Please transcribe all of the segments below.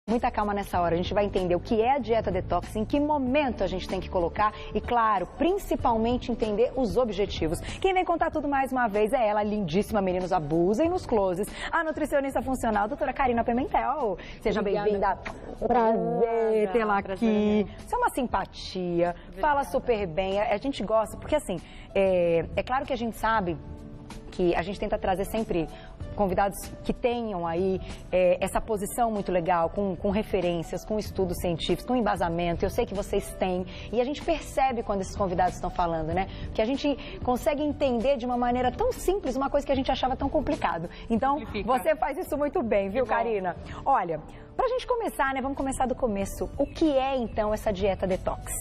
Muita calma nessa hora, a gente vai entender o que é a dieta detox, em que momento a gente tem que colocar e, claro, principalmente entender os objetivos. Quem vem contar tudo mais uma vez é ela, lindíssima, meninos, abusem nos closes, a nutricionista funcional, a doutora Karina Pimentel. Seja bem-vinda. Prazer tê-la aqui. Você é uma simpatia, fala super bem, a gente gosta, porque assim, é claro que a gente sabe que a gente tenta trazer sempre convidados que tenham aí essa posição muito legal, com referências, com estudos científicos, com embasamento. Eu sei que vocês têm e a gente percebe quando esses convidados estão falando, né? Que a gente consegue entender de uma maneira tão simples uma coisa que a gente achava tão complicado. Então, você faz isso muito bem, viu, Karina? Olha, pra gente começar, né? Vamos começar do começo. O que é, então, essa dieta detox?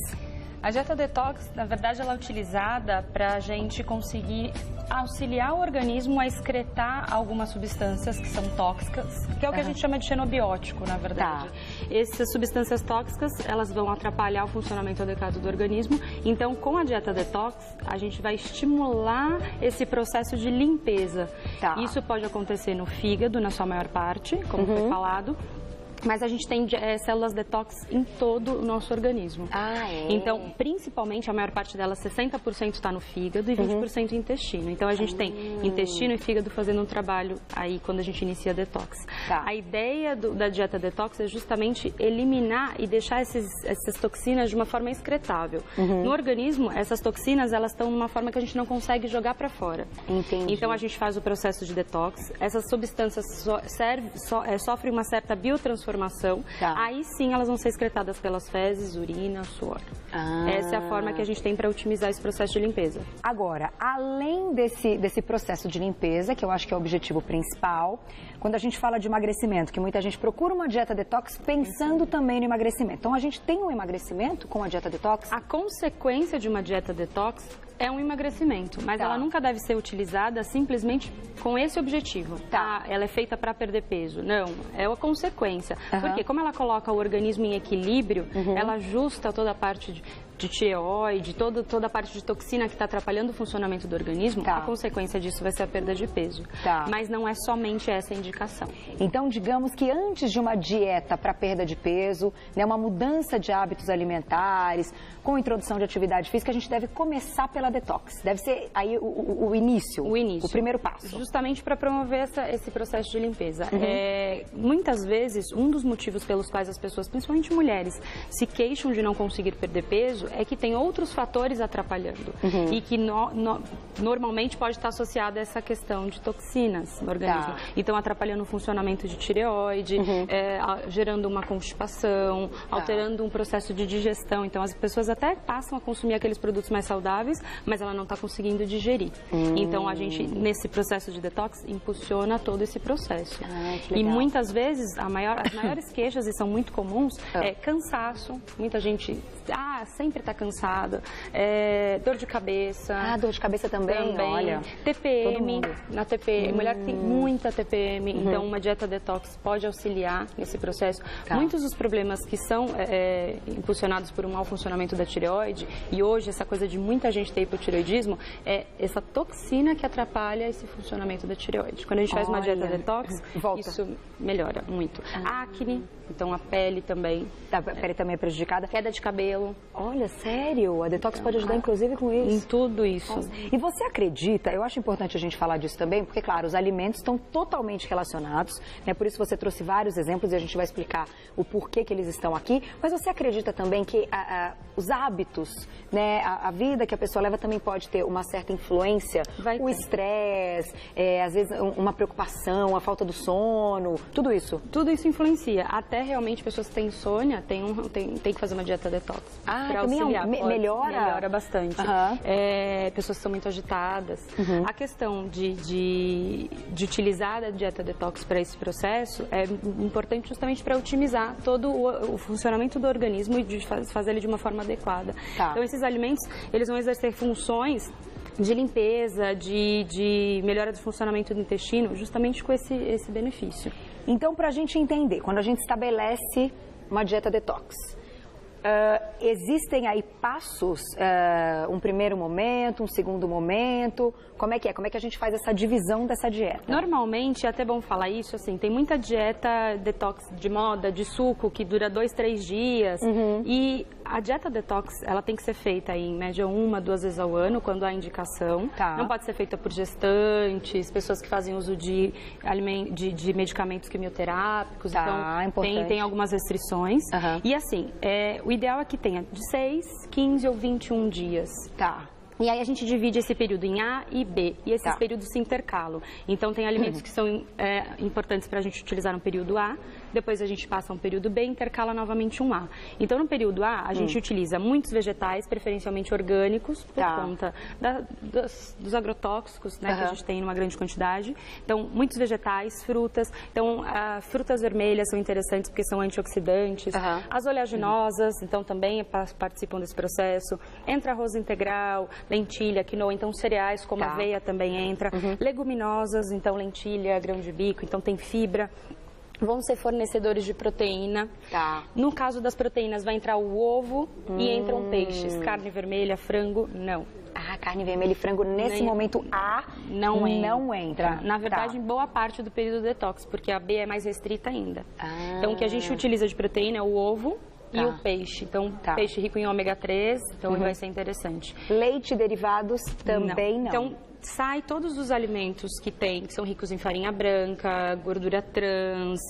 A dieta detox, na verdade, ela é utilizada para a gente conseguir auxiliar o organismo a excretar algumas substâncias que são tóxicas, que é o que a gente chama de xenobiótico, na verdade. Essas substâncias tóxicas, elas vão atrapalhar o funcionamento adequado do organismo. Então, com a dieta detox, a gente vai estimular esse processo de limpeza. Isso pode acontecer no fígado, na sua maior parte, como foi falado. Mas a gente tem células detox em todo o nosso organismo. Então, principalmente, a maior parte delas, 60% está no fígado e 20% no intestino. Então, a gente tem intestino e fígado fazendo um trabalho aí quando a gente inicia a detox. A ideia da dieta detox é justamente eliminar e deixar essas toxinas de uma forma excretável. No organismo, essas toxinas, elas estão numa forma que a gente não consegue jogar para fora. Então, a gente faz o processo de detox. Essas substâncias sofrem uma certa biotransformação. Aí sim elas vão ser excretadas pelas fezes, urina, suor. Essa é a forma que a gente tem para otimizar esse processo de limpeza. Agora, além desse processo de limpeza, que eu acho que é o objetivo principal, quando a gente fala de emagrecimento, que muita gente procura uma dieta detox pensando também no emagrecimento. Então, a gente tem um emagrecimento com a dieta detox? A consequência de uma dieta detox é um emagrecimento, mas ela nunca deve ser utilizada simplesmente com esse objetivo. Ela é feita para perder peso. Não, é a consequência. Porque como ela coloca o organismo em equilíbrio, ela ajusta toda a parte de tireoide, toda a parte de toxina que está atrapalhando o funcionamento do organismo, a consequência disso vai ser a perda de peso. Mas não é somente essa a indicação. Então, digamos que antes de uma dieta para perda de peso, né, uma mudança de hábitos alimentares, com introdução de atividade física, a gente deve começar pela detox. Deve ser aí o início, o primeiro passo. Justamente para promover esse processo de limpeza. Muitas vezes, um dos motivos pelos quais as pessoas, principalmente mulheres, se queixam de não conseguir perder peso é que tem outros fatores atrapalhando e que normalmente pode estar associado a essa questão de toxinas no organismo. Então, atrapalhando o funcionamento de tireoide, gerando uma constipação, alterando um processo de digestão. Então, as pessoas até passam a consumir aqueles produtos mais saudáveis, mas ela não está conseguindo digerir. Então, a gente, nesse processo de detox, impulsiona todo esse processo. E muitas vezes, as maiores queixas, e são muito comuns, é cansaço. Muita gente sempre está cansada, dor de cabeça. Dor de cabeça também, olha. TPM, na TPM, mulher que tem muita TPM, então uma dieta detox pode auxiliar nesse processo. Muitos dos problemas que são impulsionados por um mau funcionamento da tireoide, e hoje essa coisa de muita gente ter hipotireoidismo, é essa toxina que atrapalha esse funcionamento da tireoide. Quando a gente faz uma dieta detox, isso melhora muito. Acne, então a pele também. A pele também é prejudicada. Queda de cabelo. Olha, sério? A detox pode ajudar inclusive com isso? Em tudo isso. E você acredita, eu acho importante a gente falar disso também, porque claro, os alimentos estão totalmente relacionados, né? Por isso você trouxe vários exemplos e a gente vai explicar o porquê que eles estão aqui, mas você acredita também que os hábitos, né, a vida que a pessoa leva também pode ter uma certa influência? O estresse, às vezes uma preocupação, a falta do sono, tudo isso? Tudo isso influencia. Até realmente pessoas que têm insônia tem que fazer uma dieta detox. Para auxiliar. Melhora bastante. Pessoas que são muito agitadas. A questão de utilizar a dieta detox para esse processo é importante justamente para otimizar todo o funcionamento do organismo e de fazer ele de uma forma adequada. Então, esses alimentos, eles vão exercer funções de limpeza, de melhora do funcionamento do intestino, justamente com esse benefício. Então, para a gente entender, quando a gente estabelece uma dieta detox, Existem aí passos, um primeiro momento, um segundo momento, como é que é? Como é que a gente faz essa divisão dessa dieta? Normalmente, é até bom falar isso, assim, tem muita dieta detox de moda, de suco, que dura 2, 3 dias, e a dieta detox, ela tem que ser feita aí, em média 1, 2 vezes ao ano, quando há indicação. Tá. Não pode ser feita por gestantes, pessoas que fazem uso de medicamentos quimioterápicos, então tem algumas restrições. E assim, o ideal é que tenha de 6, 15 ou 21 dias. Tá. E aí a gente divide esse período em A e B, e esses períodos se intercalam. Então tem alimentos que são importantes para a gente utilizar no período A, depois a gente passa um período B e intercala novamente um A. Então no período A a gente utiliza muitos vegetais, preferencialmente orgânicos, por conta dos agrotóxicos, né, que a gente tem numa grande quantidade. Então muitos vegetais, frutas. Então frutas vermelhas são interessantes porque são antioxidantes. As oleaginosas, então também participam desse processo. Entra arroz integral, lentilha, quinoa, então cereais como aveia também entra. Leguminosas, então lentilha, grão de bico, então tem fibra. Vão ser fornecedores de proteína. No caso das proteínas vai entrar o ovo e entram peixes. Carne vermelha, frango, não. Carne vermelha e frango nesse momento A não entra. Na verdade, em boa parte do período detox, porque a B é mais restrita ainda. Então o que a gente utiliza de proteína é o ovo e o peixe. Então, peixe rico em ômega 3, então vai ser interessante. Leite e derivados também não. Então, sai todos os alimentos que são ricos em farinha branca, gordura trans,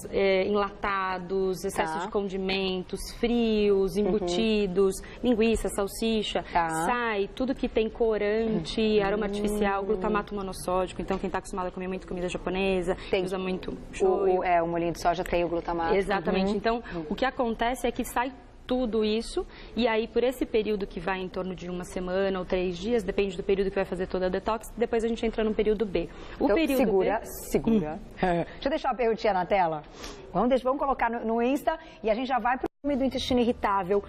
enlatados, excesso de condimentos, frios, embutidos, linguiça, salsicha. Sai tudo que tem corante, aroma artificial, glutamato monossódico. Então, quem está acostumado a comer muito comida japonesa, usa muito shoyu. O molhinho de soja tem o glutamato. Exatamente. Então, o que acontece é que sai tudo isso, e aí por esse período que vai em torno de 1 semana ou 3 dias, depende do período que vai fazer toda a detox, depois a gente entra no período B. Então, segura. Deixa eu deixar uma perguntinha na tela. Vamos colocar no Insta e a gente já vai para o do intestino irritável.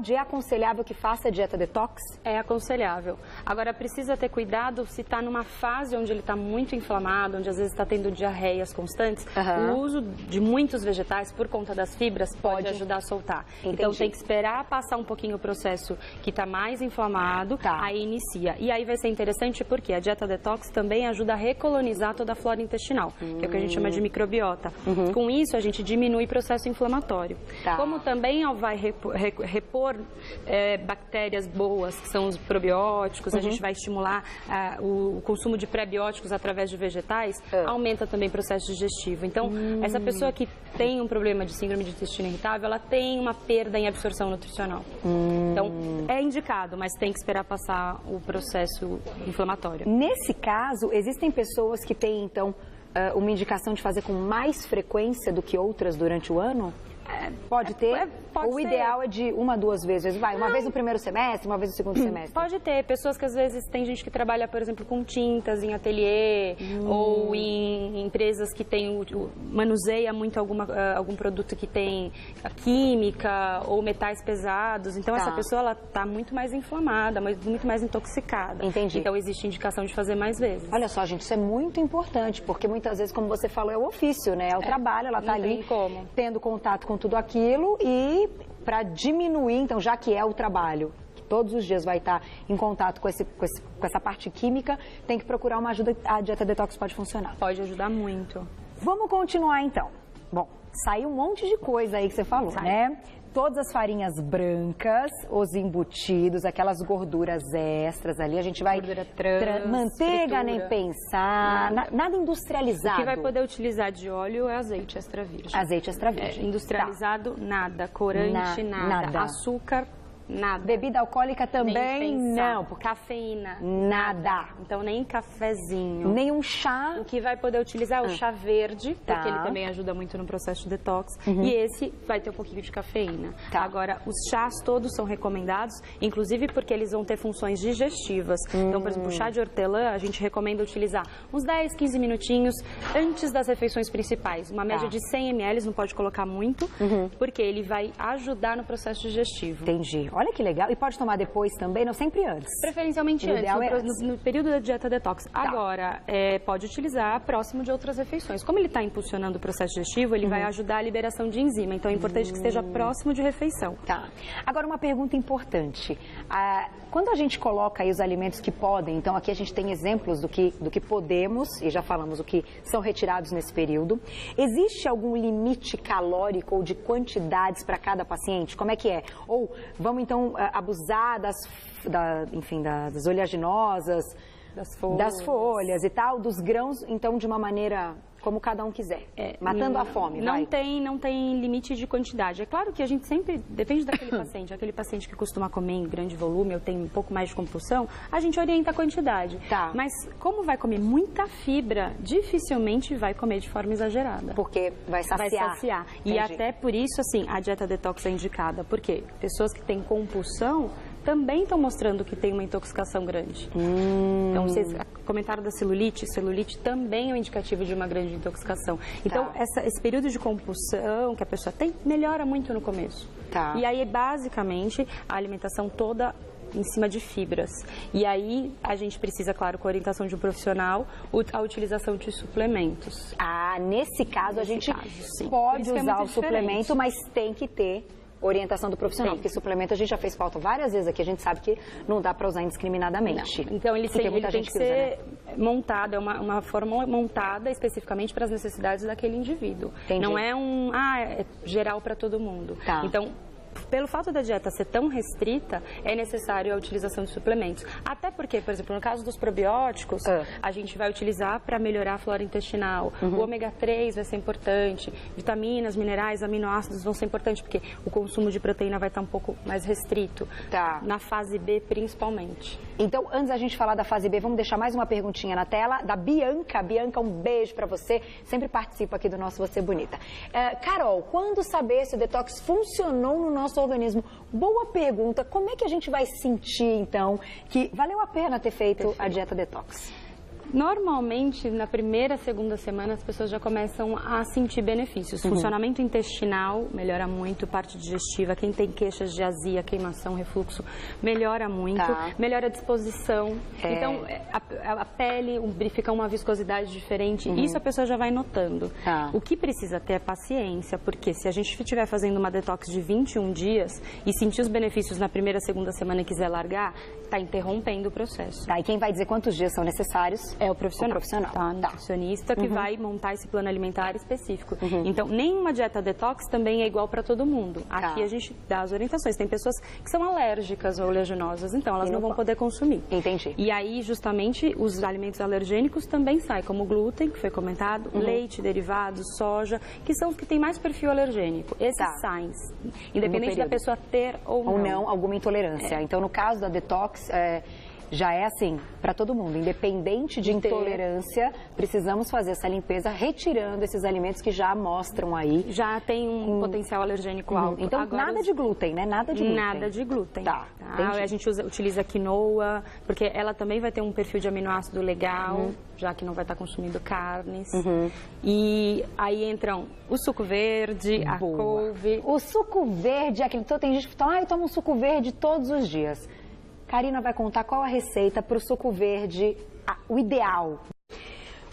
É aconselhável que faça dieta detox? É aconselhável. Agora, precisa ter cuidado se está numa fase onde ele está muito inflamado, onde às vezes está tendo diarreias constantes. O uso de muitos vegetais, por conta das fibras, pode ajudar a soltar. Então, tem que esperar passar um pouquinho o processo que está mais inflamado, aí inicia. E aí vai ser interessante porque a dieta detox também ajuda a recolonizar toda a flora intestinal, que é o que a gente chama de microbiota. Com isso, a gente diminui o processo inflamatório. Como também vai repor bactérias boas, que são os probióticos, a gente vai estimular o consumo de prebióticos através de vegetais, aumenta também o processo digestivo. Então, essa pessoa que tem um problema de síndrome de intestino irritável, ela tem uma perda em absorção nutricional. Então, é indicado, mas tem que esperar passar o processo inflamatório. Nesse caso, existem pessoas que têm, então, uma indicação de fazer com mais frequência do que outras durante o ano? Pode ter? Pode o ser. Ideal é de 1 a 2 vezes? Uma vez no primeiro semestre, uma vez no segundo semestre? Pode ter. Pessoas que às vezes tem gente que trabalha, por exemplo, com tintas em ateliê ou em empresas que manuseia muito algum produto que tem química ou metais pesados. Então, essa pessoa ela está muito mais inflamada, muito mais intoxicada. Entendi. Então, existe indicação de fazer mais vezes. Olha só, gente, isso é muito importante, porque muitas vezes, como você falou, é o ofício, né? É o trabalho, ela está ali tendo contato com tudo aquilo e para diminuir, então, já que é o trabalho, que todos os dias vai estar em contato com essa parte química, tem que procurar uma ajuda. A dieta detox pode funcionar. Pode ajudar muito. Vamos continuar, então. Bom, saiu um monte de coisa aí que você falou, né? Todas as farinhas brancas, os embutidos, aquelas gorduras extras ali, a gente vai... Gordura trans, manteiga, fritura. Nem pensar, nada industrializado. O que vai poder utilizar de óleo é azeite extra virgem. Azeite extra virgem. Industrializado, nada. Corante, nada. Açúcar, nada. Bebida alcoólica também não. Cafeína, nada. Então, nem cafezinho. Nem um chá. O que vai poder utilizar é o chá verde, porque ele também ajuda muito no processo de detox. E esse vai ter um pouquinho de cafeína. Agora, os chás todos são recomendados, inclusive porque eles vão ter funções digestivas. Então, por exemplo, o chá de hortelã, a gente recomenda utilizar uns 10, 15 minutinhos antes das refeições principais. Uma média de 100 ml, não pode colocar muito, porque ele vai ajudar no processo digestivo. Entendi. Olha que legal. E pode tomar depois também, não sempre antes? Preferencialmente antes, no período da dieta detox. Tá. Agora, pode utilizar próximo de outras refeições. Como ele está impulsionando o processo digestivo, ele vai ajudar a liberação de enzima. Então, é importante que esteja próximo de refeição. Tá. Agora, uma pergunta importante. Quando a gente coloca aí os alimentos que podem, então aqui a gente tem exemplos do que podemos, e já falamos o que são retirados nesse período. Existe algum limite calórico ou de quantidades para cada paciente? Como é que é? Ou vamos então abusar das oleaginosas, das folhas e tal, dos grãos, então de uma maneira como cada um quiser, matando a fome, não tem limite de quantidade. É claro que a gente sempre, depende daquele paciente, aquele paciente que costuma comer em grande volume ou tem um pouco mais de compulsão, a gente orienta a quantidade. Tá. Mas como vai comer muita fibra, dificilmente vai comer de forma exagerada. Porque vai saciar. Vai saciar. E até por isso, assim, a dieta detox é indicada. Porque pessoas que têm compulsão também estão mostrando que tem uma intoxicação grande. Então, vocês comentaram da celulite também é um indicativo de uma grande intoxicação. Então, esse período de compulsão que a pessoa tem, melhora muito no começo. Tá. E aí, basicamente, a alimentação toda em cima de fibras. E aí, a gente precisa, claro, com a orientação de um profissional, a utilização de suplementos. Nesse caso, a gente pode usar o suplemento, mas tem que ter orientação do profissional, porque suplemento a gente já fez pauta várias vezes aqui, a gente sabe que não dá para usar indiscriminadamente. Não. Então ele tem que ser montado, é uma fórmula montada especificamente para as necessidades daquele indivíduo. Entendi. Não é é geral para todo mundo. Tá. Então, pelo fato da dieta ser tão restrita, é necessário a utilização de suplementos. Até porque, por exemplo, no caso dos probióticos, a gente vai utilizar para melhorar a flora intestinal. O ômega 3 vai ser importante, vitaminas, minerais, aminoácidos vão ser importantes, porque o consumo de proteína vai estar um pouco mais restrito. Tá. Na fase B, principalmente. Então, antes da gente falar da fase B, vamos deixar mais uma perguntinha na tela, da Bianca. Bianca, um beijo para você, sempre participa aqui do nosso Você Bonita. Carol, quando saber se o detox funcionou no nosso organismo? Boa pergunta. Como é que a gente vai sentir, então, que valeu a pena ter feito a dieta detox? Normalmente, na primeira, segunda semana, as pessoas já começam a sentir benefícios. Funcionamento intestinal melhora muito, parte digestiva. Quem tem queixas de azia, queimação, refluxo, melhora muito. Tá. Melhora a disposição. Então, a pele fica uma viscosidade diferente. Isso a pessoa já vai notando. Tá. O que precisa ter é paciência, porque se a gente estiver fazendo uma detox de 21 dias e sentir os benefícios na primeira, segunda semana e quiser largar, está interrompendo o processo. Tá, e quem vai dizer quantos dias são necessários? É o profissional. Tá. Nutricionista que vai montar esse plano alimentar específico. Então, nenhuma dieta detox também é igual para todo mundo. Aqui a gente dá as orientações. Tem pessoas que são alérgicas ou oleaginosas, então elas não vão poder consumir. Entendi. E aí, justamente, os alimentos alergênicos também saem, como o glúten, que foi comentado, leite, derivados, soja, que são os que têm mais perfil alergênico. Esses saem, independente da pessoa ter ou não. Alguma intolerância. Então, no caso da detox, já é assim, para todo mundo, independente de intolerância, precisamos fazer essa limpeza retirando esses alimentos que já mostram aí. Já tem um potencial alergênico alto. Então, agora, nada de glúten, né? Nada de glúten. Nada de glúten. Tá. A gente utiliza quinoa, porque ela também vai ter um perfil de aminoácido legal, já que não vai estar consumindo carnes. E aí entram o suco verde, a couve. O suco verde, tem gente que fala, eu tomo um suco verde todos os dias. Karina vai contar qual a receita para o suco verde, o ideal.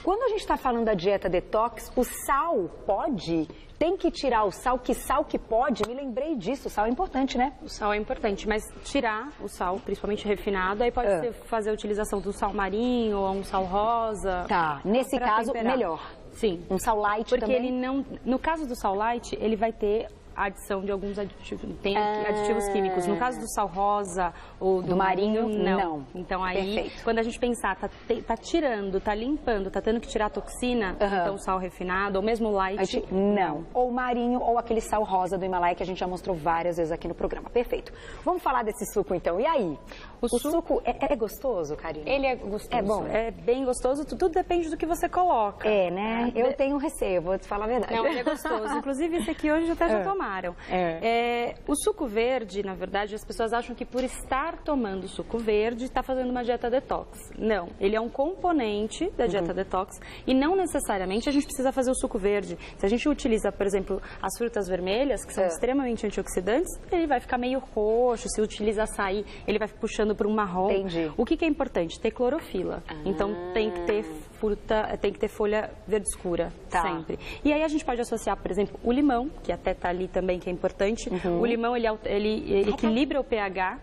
Quando a gente está falando da dieta detox, o sal pode? Tem que tirar o sal? Que sal que pode? Me lembrei disso, o sal é importante, né? O sal é importante, mas tirar o sal, principalmente refinado, aí pode ser fazer a utilização do sal marinho ou um sal rosa. Tá, nesse caso, melhor. Sim. Um sal light porque também? Ele não, no caso do sal light, ele vai ter a adição de alguns aditivos, tem aditivos químicos. No caso do sal rosa ou do marinho, não. Então aí, quando a gente pensar, tá tirando, tá limpando, tá tendo que tirar a toxina, então o sal refinado ou mesmo light, não. Ou marinho ou aquele sal rosa do Himalaia que a gente já mostrou várias vezes aqui no programa. Perfeito. Vamos falar desse suco então. E aí? O suco é gostoso, Karina? Ele é gostoso. É bom? É bem gostoso, tudo depende do que você coloca. É, né? Eu tenho receio, vou te falar a verdade. Não, ele é gostoso. Inclusive esse aqui hoje eu até já tomava. tomaram. O suco verde, na verdade, as pessoas acham que por estar tomando suco verde, está fazendo uma dieta detox. Não, ele é um componente da dieta detox e não necessariamente a gente precisa fazer o suco verde. Se a gente utiliza, por exemplo, as frutas vermelhas, que são extremamente antioxidantes, ele vai ficar meio roxo. Se utiliza açaí, ele vai puxando para um marrom. Entendi. O que é importante? Ter clorofila. Então tem que ter fruta, tem que ter folha verde escura, sempre. E aí a gente pode associar, por exemplo, o limão, que até está ali também, que é importante. O limão, ele equilibra o pH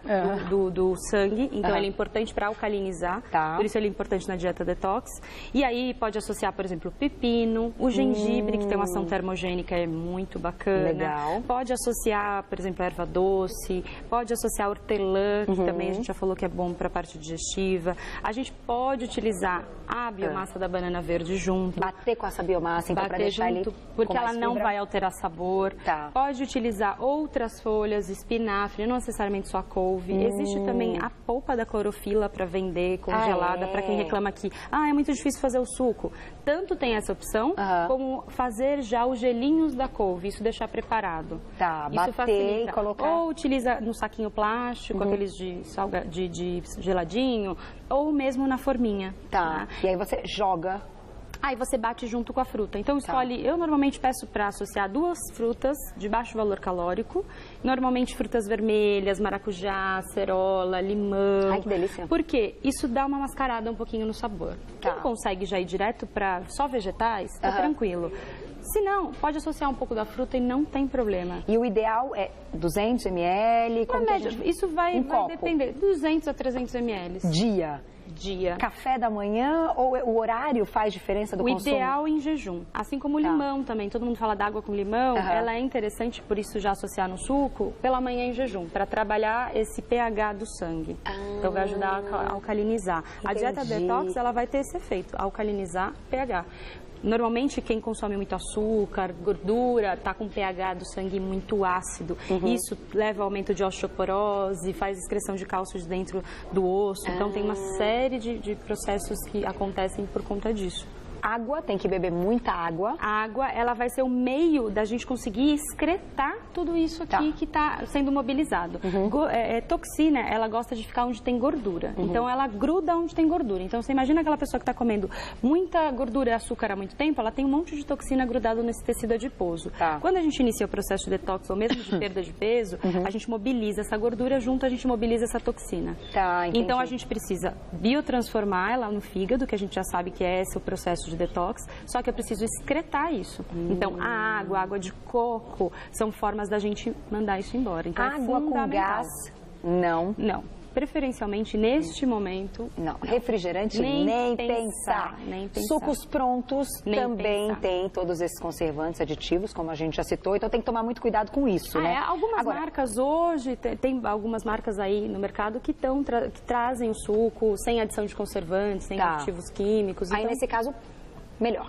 do sangue, então ele é importante para alcalinizar, por isso ele é importante na dieta detox. E aí pode associar, por exemplo, o pepino, o gengibre, que tem uma ação termogênica, é muito bacana. Legal. Pode associar, por exemplo, a erva doce, pode associar hortelã, que também a gente já falou que é bom para a parte digestiva. A gente pode utilizar a biomassa da banana verde junto. Bater com essa biomassa, então, para deixar junto, ele porque ela não vai alterar sabor. Pode utilizar outras folhas, espinafre, não necessariamente só a couve. Existe também a polpa da clorofila para vender congelada, para quem reclama que é muito difícil fazer o suco. Tanto tem essa opção, como fazer já os gelinhos da couve, isso deixar preparado. Isso bater facilita. e colocar. Ou utiliza no saquinho plástico, aqueles de geladinho, ou mesmo na forminha. E aí você joga. Aí você bate junto com a fruta. Então escolhe, eu normalmente peço para associar 2 frutas de baixo valor calórico, normalmente frutas vermelhas, maracujá, acerola, limão. Ai, que delícia. Porque isso dá uma mascarada um pouquinho no sabor. Quem consegue já ir direto para só vegetais, tá tranquilo. Se não, pode associar um pouco da fruta e não tem problema. E o ideal é 200 ml? Isso vai depender, 200 a 300 ml. Dia. Café da manhã ou o horário faz diferença do consumo? O ideal em jejum. Assim como o limão também. Todo mundo fala d'água com limão. Ela é interessante, por isso já associar no suco, pela manhã em jejum, para trabalhar esse pH do sangue. Então vai ajudar a alcalinizar. A dieta detox, ela vai ter esse efeito, alcalinizar pH. Normalmente, quem consome muito açúcar, gordura, está com pH do sangue muito ácido. Isso leva ao aumento de osteoporose, faz excreção de cálcio de dentro do osso. Então, tem uma série de processos que acontecem por conta disso. Água, tem que beber muita água. A água, ela vai ser o meio da gente conseguir excretar tudo isso aqui que está sendo mobilizado. Toxina, ela gosta de ficar onde tem gordura. Então, ela gruda onde tem gordura. Então, você imagina aquela pessoa que está comendo muita gordura e açúcar há muito tempo, ela tem um monte de toxina grudado nesse tecido adiposo. Quando a gente inicia o processo de detox ou mesmo de perda de peso, a gente mobiliza essa gordura junto, a gente mobiliza essa toxina. Então, a gente precisa biotransformar ela no fígado, que a gente já sabe que é esse o processo de detox, só que eu preciso excretar isso. Então, a água de coco, são formas da gente mandar isso embora. Então, água com gás, não. Não. Preferencialmente, neste momento... Não. Refrigerante, nem pensar. Sucos prontos também tem todos esses conservantes aditivos, como a gente já citou. Então, tem que tomar muito cuidado com isso, né? Algumas marcas hoje, tem algumas marcas aí no mercado que trazem o suco sem adição de conservantes, sem aditivos químicos. Aí, nesse caso,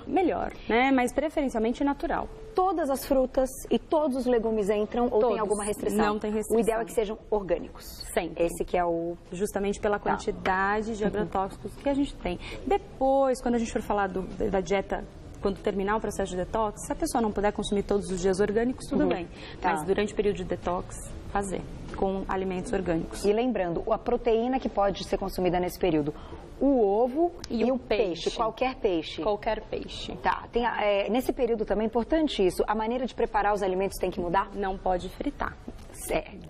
melhor, né? Mas preferencialmente natural. Todas as frutas e todos os legumes entram ou tem alguma restrição? Não tem restrição. O ideal é que sejam orgânicos. Sempre. Esse que é o... Justamente pela quantidade de agrotóxicos que a gente tem. Depois, quando a gente for falar da dieta, quando terminar o processo de detox, se a pessoa não puder consumir todos os dias orgânicos, tudo bem. Mas durante o período de detox, fazer com alimentos orgânicos. E lembrando, a proteína que pode ser consumida nesse período, o ovo e o peixe. Qualquer peixe. Qualquer peixe. Nesse período também é importante isso. A maneira de preparar os alimentos tem que mudar? Não pode fritar.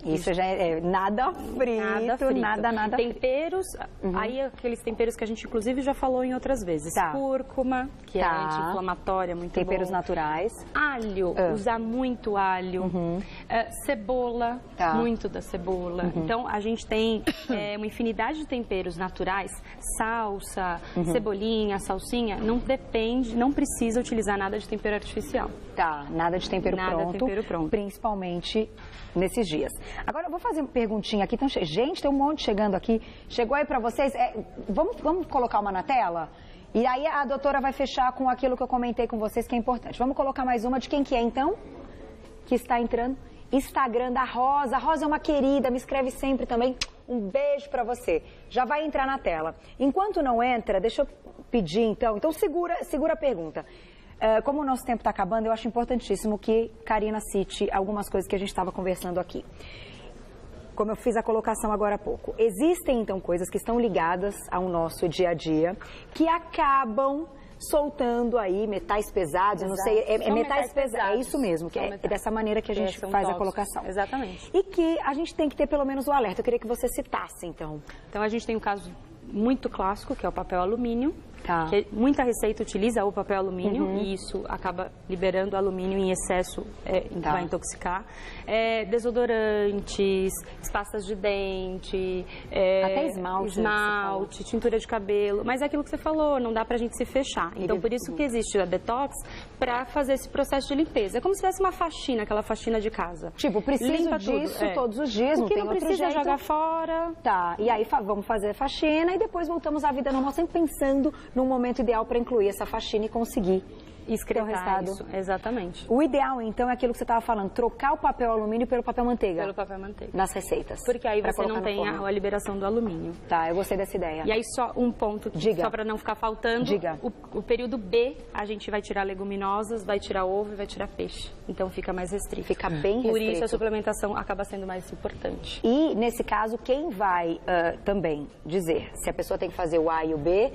Isso já é nada frito, nada temperos, aí aqueles temperos que a gente inclusive já falou em outras vezes. Cúrcuma, que é anti-inflamatória, muito bom. Temperos naturais. Alho, usar muito alho. Cebola, muito da cebola. Então, a gente tem uma infinidade de temperos naturais. Salsa, cebolinha, salsinha, não precisa utilizar nada de tempero artificial. Nada de tempero pronto. Principalmente nesses dias. Agora eu vou fazer uma perguntinha aqui. Então, gente, tem um monte chegando aqui. Chegou aí para vocês? Vamos colocar uma na tela? E aí a doutora vai fechar com aquilo que eu comentei com vocês que é importante. Vamos colocar mais uma de quem que é então? Que está entrando. Instagram da Rosa. A Rosa é uma querida, me escreve sempre também. Um beijo para você. Já vai entrar na tela. Enquanto não entra, deixa eu pedir então. Então segura a pergunta. Como o nosso tempo está acabando, eu acho importantíssimo que Karina cite algumas coisas que a gente estava conversando aqui. Como eu fiz a colocação agora há pouco, existem então coisas que estão ligadas ao nosso dia a dia que acabam soltando aí metais pesados, eu não sei, metais pesados, é isso mesmo, que é dessa maneira que a gente faz a colocação. Exatamente. E que a gente tem que ter pelo menos o alerta, eu queria que você citasse então. Então a gente tem um caso muito clássico, que é o papel alumínio, Tá. que muita receita utiliza o papel alumínio e isso acaba liberando alumínio em excesso, vai intoxicar. Desodorantes, pastas de dente, até esmalte, tintura de cabelo, mas é aquilo que você falou, não dá pra gente se fechar. Então por isso que existe a detox, para fazer esse processo de limpeza. É como se tivesse uma faxina, aquela faxina de casa. Tipo, preciso disso todos os dias, não tem outro jeito. Não precisa jogar fora. Tá, e aí vamos fazer a faxina e depois voltamos à vida normal, sempre pensando no momento ideal para incluir essa faxina e conseguir excretar isso. Exatamente. O ideal, então, é aquilo que você estava falando, trocar o papel alumínio pelo papel manteiga. Pelo papel manteiga. Nas receitas. Porque aí você não tem a liberação do alumínio. Tá, eu gostei dessa ideia. E aí só um ponto, só para não ficar faltando. Diga. O período B, a gente vai tirar leguminosas, vai tirar ovo e vai tirar peixe. Então fica mais restrito. Fica bem restrito. Por isso a suplementação acaba sendo mais importante. E, nesse caso, quem vai também dizer se a pessoa tem que fazer o A e o B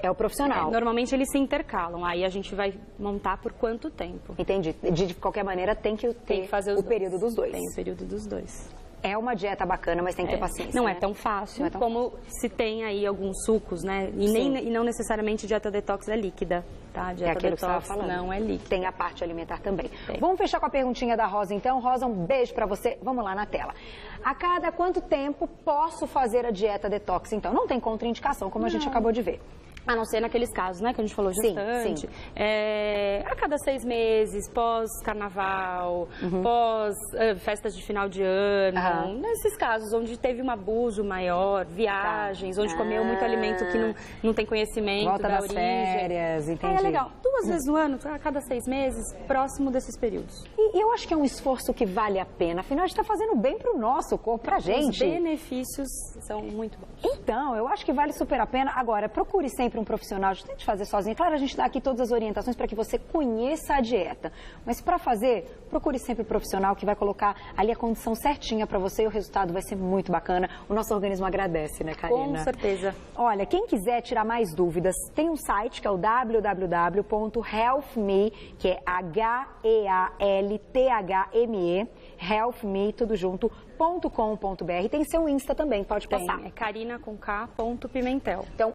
é o profissional. Normalmente eles se intercalam, aí a gente vai montar por quanto tempo. Entendi. De qualquer maneira, tem que fazer o período dos dois. Tem o período dos dois. É uma dieta bacana, mas tem que ter paciência. Não é tão fácil como se tem aí alguns sucos, né? E não necessariamente dieta detox é líquida, tá? Dieta aquilo detox que você estava falando. Não é líquida. Tem a parte alimentar também. Vamos fechar com a perguntinha da Rosa, então. Rosa, um beijo pra você. Vamos lá na tela. A cada quanto tempo posso fazer a dieta detox, então? Não tem contraindicação, como a gente acabou de ver. A não ser naqueles casos, né, que a gente falou gestante. Sim. A cada 6 meses, pós-carnaval, pós-festas de final de ano. Nesses casos onde teve um abuso maior, viagens, onde comeu muito alimento que não tem conhecimento da origem. Férias, entendi. É legal. 2 vezes no ano, a cada 6 meses, próximo desses períodos. E eu acho que é um esforço que vale a pena. Afinal, a gente está fazendo bem pro nosso corpo, pra gente. Os benefícios são muito bons. Então, eu acho que vale super a pena. Agora, procure sempre um profissional, não tente fazer sozinho. Claro, a gente dá aqui todas as orientações para que você conheça a dieta. Mas para fazer, procure sempre um profissional que vai colocar ali a condição certinha para você e o resultado vai ser muito bacana. O nosso organismo agradece, né, Karina? Com certeza. Olha, quem quiser tirar mais dúvidas, tem um site que é o www.healthme, que é HEALTHME, healthme, tudo junto, .com.br. Tem seu Insta também, pode passar. É Karina com K.Pimentel. Então,